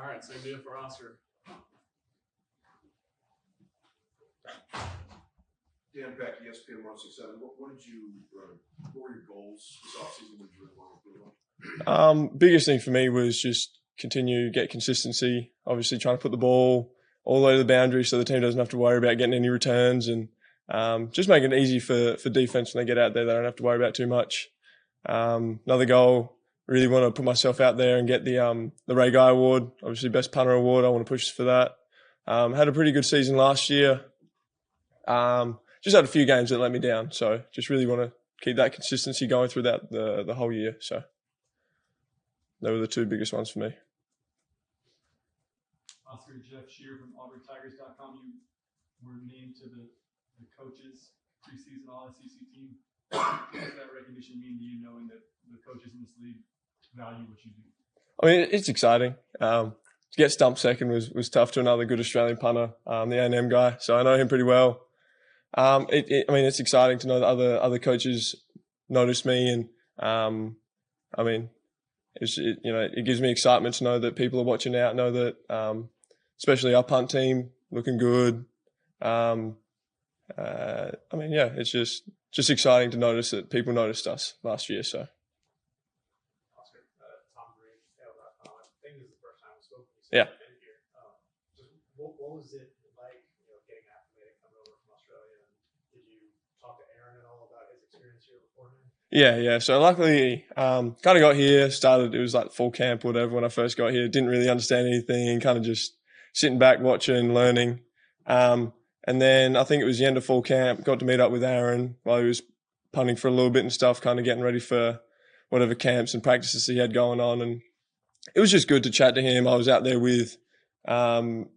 All right, same deal for Oscar. Dan Beck, ESPN 167. What were your goals this offseason? What did you really want to do? Biggest thing for me was just continue, get consistency. Obviously, trying to put the ball all the way to the boundary so the team doesn't have to worry about getting any returns, and just make it easy for defense when they get out there. They don't have to worry about too much. Another goal, really want to put myself out there and get the Ray Guy Award, obviously Best Punter Award. I want to push for that. Had a pretty good season last year. Just had a few games that let me down, so just really want to keep that consistency going through that the whole year. So they were the two biggest ones for me. Oscar, Jeff Shear from AuburnTigers.com. You were named to the coaches preseason All-SEC team. What does that recognition mean to you, knowing that the coaches in this league value what you do? I mean, it's exciting. To get stumped second was tough to another good Australian punter, the A&M guy. So I know him pretty well. I mean, it's exciting to know that other coaches notice me, and I mean, it gives me excitement to know that people are watching out. Know that, especially our punt team, looking good. I mean, yeah, it's just exciting to notice that people noticed us last year. So. Oscar, Tom Green, AL.com. I think this is the first time we spoke. Yeah. Here. Just what was it like, getting acclimated, coming over from Australia? And did you talk to Aaron at all about his experience here beforehand? Yeah. So luckily, kind of got here, it was like full camp or whatever when I first got here. Didn't really understand anything, kind of just sitting back, watching, learning. And then I think it was the end of fall camp, got to meet up with Aaron while he was punting for a little bit and stuff, kind of getting ready for whatever camps and practices he had going on. And it was just good to chat to him. I was out there with him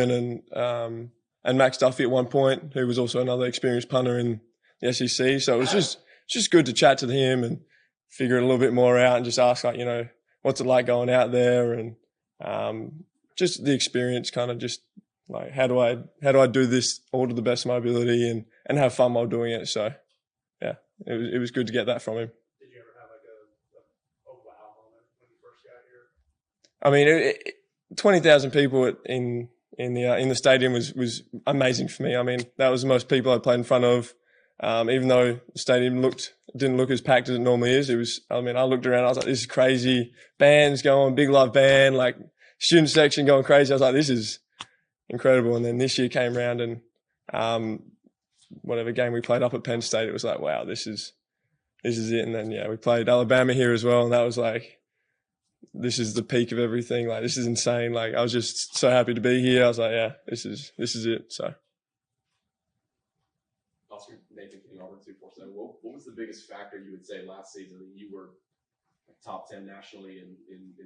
and Max Duffy at one point, who was also another experienced punter in the SEC. So it was just good to chat to him and figure it a little bit more out and just ask, what's it like going out there, and just the experience, kind of just like, how do I do this all to the best of my ability and have fun while doing it. So yeah, it was good to get that from him. Did you ever have like a wow moment when you first got here? I mean, 20,000 people in the stadium was amazing for me. I mean, that was the most people I played in front of. Even though the stadium didn't look as packed as it normally is, I looked around, I was like, this is crazy. Bands going, big live band, like student section going crazy. I was like, this is incredible. And then this year came around, and whatever game we played up at Penn State, it was like, wow, this is it. And then we played Alabama here as well, and that was like, this is the peak of everything. Like, this is insane. Like, I was just so happy to be here. I was like, yeah, this is it. So. Oscar, Nathan King, Auburn 247. What was the biggest factor you would say last season? I mean, you were top 10 nationally in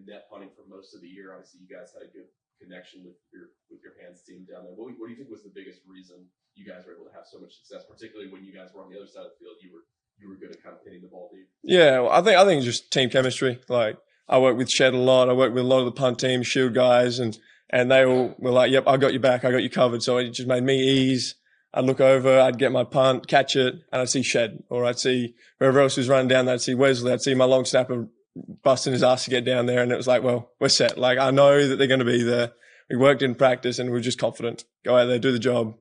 net punting for most of the year. Obviously, you guys had a good connection with your hands team down there. What do you think was the biggest reason you guys were able to have so much success, particularly when you guys were on the other side of the field? You were good at kind of hitting the ball deep. Yeah, well, I think it's just team chemistry. Like, I work with Shed a lot. I work with a lot of the punt team, shield guys, and they all were like, yep, I got you back. I got you covered. So it just made me ease. I'd look over, I'd get my punt, catch it, and I'd see Shed, or I'd see whoever else was running down there. I'd see Wesley, I'd see my long snapper busting his ass to get down there, and it was like, well, we're set. Like, I know that they're going to be there. We worked in practice, and we were just confident. Go out there, do the job.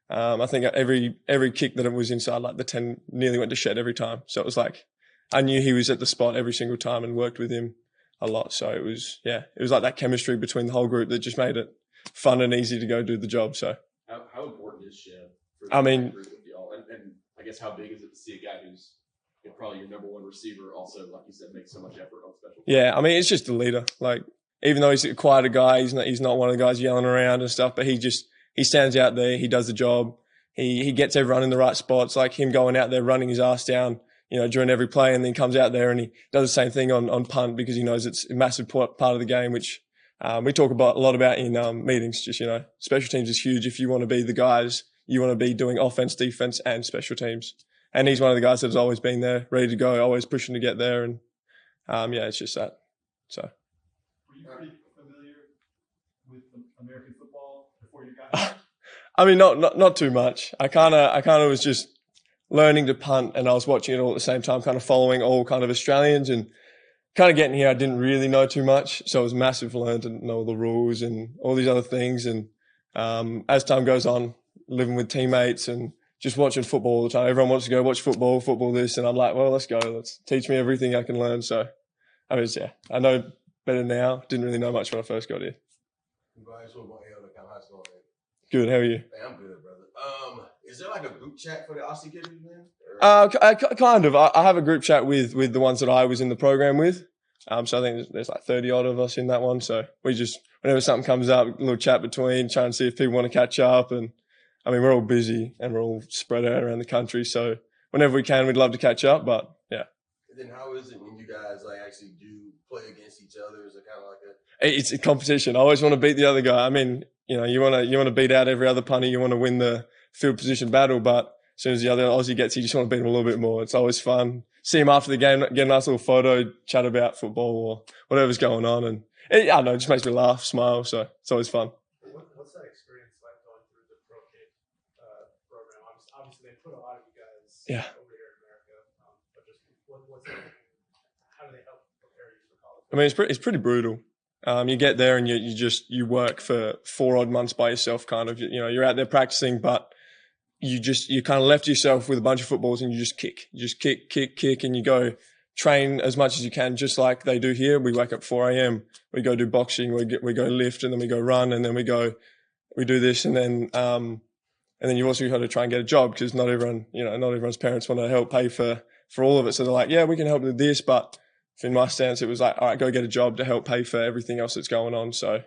I think every kick that it was inside, like the 10, nearly went to Shed every time. So it was like, I knew he was at the spot every single time and worked with him a lot. So it was like that chemistry between the whole group that just made it fun and easy to go do the job. So how important is Shed for I mean, group with y'all? And I guess how big is it to see a guy who's probably your number one receiver also, like you said, makes so much effort on special teams? Yeah, I mean, it's just the leader. Like, even though he's a quieter guy, he's not one of the guys yelling around and stuff, but he stands out there, he does the job, he gets everyone in the right spots, like him going out there running his ass down, during every play, and then comes out there and he does the same thing on punt, because he knows it's a massive part of the game, which we talk about a lot about in meetings. Just, special teams is huge. If you want to be the guys, you want to be doing offense, defense, and special teams. And he's one of the guys that has always been there, ready to go, always pushing to get there. And it's just that. So. Were you pretty familiar with American football before you got here? I mean, not too much. I kind of was just learning to punt, and I was watching it all at the same time, kind of following all kind of Australians, and kind of getting here, I didn't really know too much. So it was massive to learn to know the rules and all these other things. And as time goes on, living with teammates and just watching football all the time. Everyone wants to go watch football this. And I'm like, well, let's go. Let's teach me everything I can learn. So I know better now. Didn't really know much when I first got here. Good. How are you? Hey, I'm good, brother. Is there like a group chat for the Aussie kids, man? Kind of. I have a group chat with the ones that I was in the program with. So I think there's like 30 odd of us in that one. So we just, whenever something comes up, a little chat between, try and see if people want to catch up. And I mean, we're all busy and we're all spread out around the country. So whenever we can, we'd love to catch up. But yeah. And then how is it when you guys like actually do play against each other? Is it kind of like It's a competition. I always want to beat the other guy. I mean, you want to beat out every other punter. You want to win the field position battle. But as soon as the other Aussie gets, you just want to beat him a little bit more. It's always fun. See him after the game, get a nice little photo, chat about football or whatever's going on. And I don't know, it just makes me laugh, smile. So it's always fun. What's that experience like going through the pro kid program? Obviously, they put a lot of you guys over here in America. But just what's that? How do they help prepare you for college? I mean, it's pretty brutal. You get there and you work for 4 odd months by yourself, kind of. You're out there practicing, but you kind of left yourself with a bunch of footballs and you just kick. You just kick, and you go train as much as you can, just like they do here. We wake up 4 a.m. We go do boxing. We go lift, and then we go run, and then we do this, and then you also got to try and get a job because not everyone's parents want to help pay for all of it. So they're like, yeah, we can help with this, but in my stance, it was like, all right, go get a job to help pay for everything else that's going on. So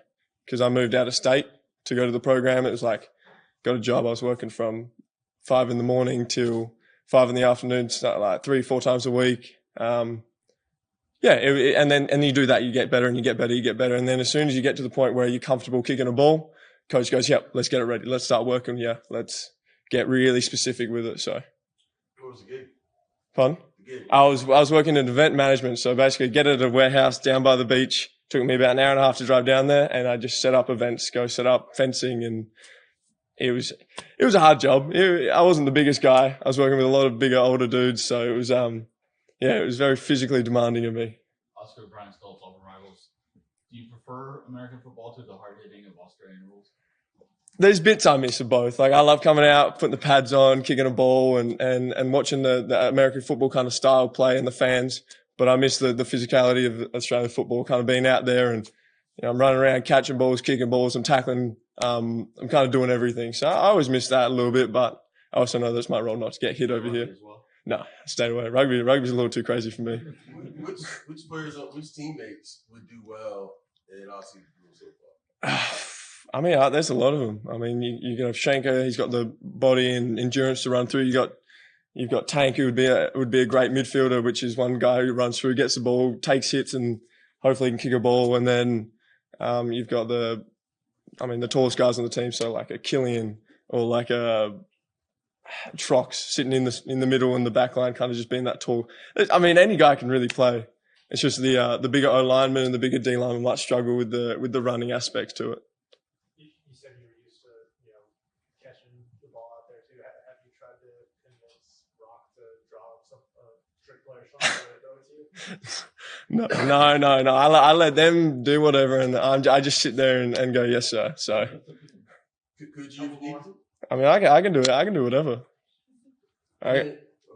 because I moved out of state to go to the program, it was like, got a job. I was working from 5 a.m. till 5 p.m, like 3-4 times a week. And then you do that, you get better and you get better. And then as soon as you get to the point where you're comfortable kicking a ball, coach goes, yep, let's get it ready. Let's start working. Yeah, let's get really specific with it. So. What was the gig? Fun? I was working in event management. So basically get at a warehouse down by the beach. Took me about an hour and a half to drive down there, and I just set up events, go set up fencing, and it was a hard job. I wasn't the biggest guy. I was working with a lot of bigger, older dudes, so it was it was very physically demanding of me. Oscar, Brian Stoltz, Auburn rivals. Do you prefer American football to the hard hitting of Australian rules? There's bits I miss of both. Like I love coming out, putting the pads on, kicking a ball, and watching the American football kind of style play and the fans. But I miss the physicality of Australian football, kind of being out there and I'm running around, catching balls, kicking balls, I'm tackling. I'm kind of doing everything. So I always miss that a little bit, but I also know that's my role not to get hit over here. Well? No, stay away. Rugby's a little too crazy for me. Which players, which teammates would do well in Aussie so far? I mean, there's a lot of them. I mean, you can have Schenker. He's got the body and endurance to run through. You've got Tank, who would be a great midfielder, which is one guy who runs through, gets the ball, takes hits, and hopefully can kick a ball. And then you've got the tallest guys on the team, so like a Killian or like a Trox sitting in the middle and the back line, kind of just being that tall. I mean, any guy can really play. It's just the bigger O lineman and the bigger D lineman might struggle with the running aspects to it. You said you were used to catching the ball out there too. Have you tried to convince Rock to draw up a trick play or something to throw it to you? No. I let them do whatever, and I just sit there and go, yes, sir. So. Could you if you need to? I mean, I can do it. I can do whatever. I'm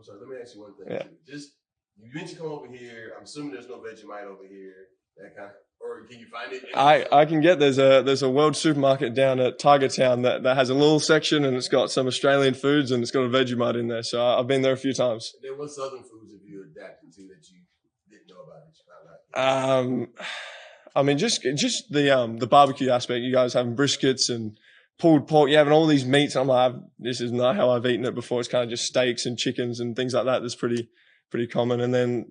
sorry. Let me ask you one thing. Yeah. Just you mentioned come over here. I'm assuming there's no Vegemite over here. That kind of, or can you find it? I can get there's a World supermarket down at Tiger Town that has a little section and it's got some Australian foods and it's got a Vegemite in there. So I've been there a few times. And then what southern foods have you adapted to that you didn't know about that you found out? I mean, just the barbecue aspect. You guys having briskets and pulled pork. You're having all these meats. I'm like, this is not how I've eaten it before. It's kind of just steaks and chickens and things like that. That's pretty common. And then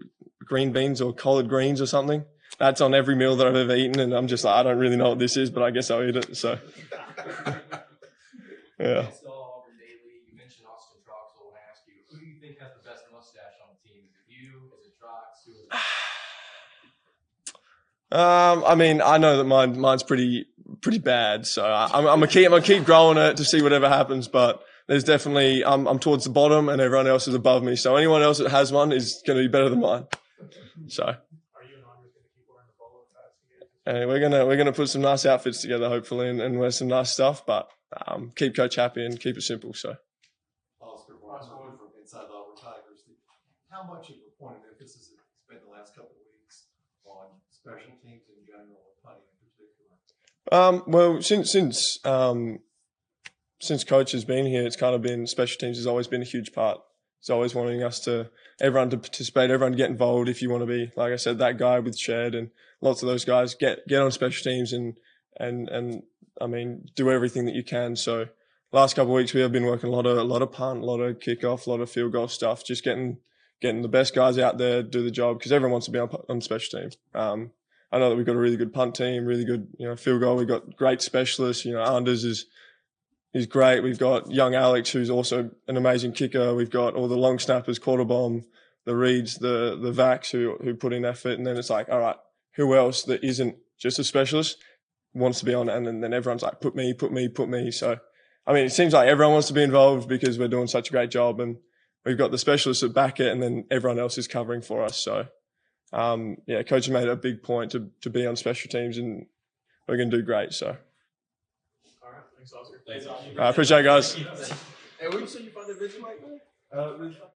green beans or collard greens or something. That's on every meal that I've ever eaten. And I'm just like, I don't really know what this is, but I guess I'll eat it. So, yeah. Auburn Daily. You mentioned Austin Trox. So I want to ask you, who do you think has the best mustache on the team? Is it you? Is it Trox? Who is it? I mean, I know that mine's pretty bad, so I'm gonna keep growing it to see whatever happens. But there's definitely I'm towards the bottom, and everyone else is above me. So anyone else that has one is going to be better than mine. So. Are you an And we're gonna put some nice outfits together, hopefully, and wear some nice stuff. But keep Coach happy and keep it simple. So. Oscar, from inside the Auburn Tigers, how much of a point of emphasis has been the last couple of weeks on special teams in general and punting in particular? Well, since Coach has been here, it's kind of been special teams has always been a huge part. He's always wanting everyone to participate, everyone to get involved. If you want to be, like I said, that guy with Shed and lots of those guys, get on special teams and I mean, do everything that you can. So last couple of weeks we have been working a lot of punt, a lot of kickoff, a lot of field goal stuff, just getting the best guys out there, do the job, because everyone wants to be on special team. I know that we've got a really good punt team, really good, field goal. We've got great specialists. Anders is great. We've got young Alex, who's also an amazing kicker. We've got all the long snappers, quarter bomb, the Reeds, the Vacs who put in effort. And then it's like, all right, who else that isn't just a specialist wants to be on it? And then everyone's like, put me. So, I mean, it seems like everyone wants to be involved because we're doing such a great job, and we've got the specialists that back it, and then everyone else is covering for us. So, Coach has made a big point to be on special teams, and we're going to do great. So. All right, thanks, Oscar. Thanks, Oscar. I appreciate it, guys. Hey, where you say you found the vision like that?